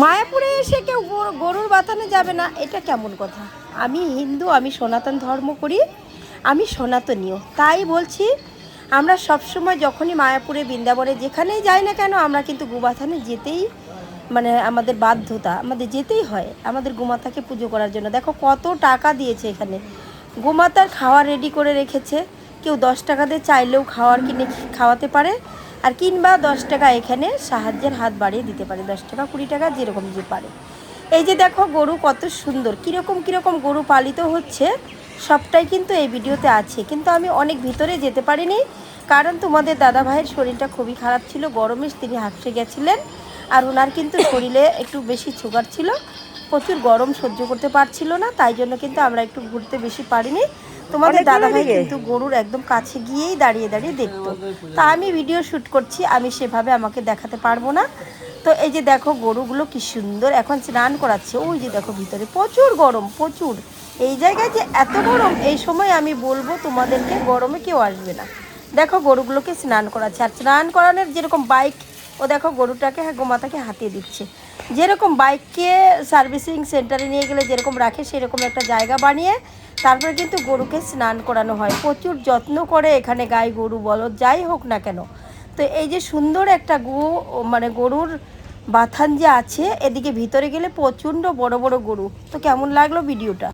মায়াপুরে এসে কেউ গরুর বাথানে যাবে না, এটা কেমন কথা? আমি হিন্দু, আমি সনাতন ধর্ম করি, আমি সনাতনীয়, তাই বলছি আমরা সবসময় যখনই মায়াপুরে বৃন্দাবনে যেখানেই যাই না কেন আমরা কিন্তু গোবাথানে যেতেই মানে আমাদের বাধ্যতা, আমাদের যেতেই হয় আমাদের গোমাতাকে পুজো করার জন্য। দেখো কত টাকা দিয়েছে এখানে, গোমাতার খাওয়ার রেডি করে রেখেছে। কেউ 10 টাকা দিয়ে চাইলেও খাওয়ার কিনে খাওয়াতে পারে, আর কিংবা 10 টাকা এখানে সাহায্যের হাত বাড়িয়ে দিতে পারে, 10 টাকা 20 টাকা যেরকম যে পারে। এই যে দেখো গরু কত সুন্দর, কীরকম গরু পালিত হচ্ছে সবটাই কিন্তু এই ভিডিওতে আছে। কিন্তু আমি অনেক ভিতরে যেতে পারিনি, কারণ তোমাদের দাদা ভাইয়ের শরীরটা খুবই খারাপ ছিল, গরমে তিনি হাঁপসে গেছিলেন। আর ওনার কিন্তু শরীরে একটু বেশি সুগার ছিল, প্রচুর গরম সহ্য করতে পারছিল না, তাই জন্য কিন্তু আমরা একটু ঘুরতে বেশি পারিনি। তোমাদের দাদা ভাই কিন্তু গরুর একদম কাছে গিয়েই দাঁড়িয়ে দাঁড়িয়ে দেখতো, তা আমি ভিডিও শ্যুট করছি, আমি সেভাবে আমাকে দেখাতে পারবো না। তো এই যে দেখো গরুগুলো কি সুন্দর এখন স্নান করাচ্ছে। ওই যে দেখো ভিতরে প্রচুর গরম, প্রচুর। এই জায়গায় যে এত গরম, এই সময় আমি বলবো তোমাদেরকে গরমে কেউ আসবে না। দেখো গরুগুলোকে স্নান করাচ্ছে, আর স্নান করানোর যেরকম বাইক, ও দেখো গরুটাকে গোমাতাকে হাতিয়ে দিচ্ছে। যেরকম বাইককে সার্ভিসিং সেন্টারে নিয়ে গেলে যেরকম রাখে সেরকম একটা জায়গা বানিয়ে তারপরে কিন্তু গরুকে স্নান করানো হয়। প্রচুর যত্ন করে এখানে, গাই গরু বলো যাই হোক না কেন। তো এই যে সুন্দর একটা মানে গরুর বাথান যে আছে, এদিকে ভিতরে গেলে প্রচণ্ড বড় বড় গরু। তো কেমন লাগলো ভিডিওটা?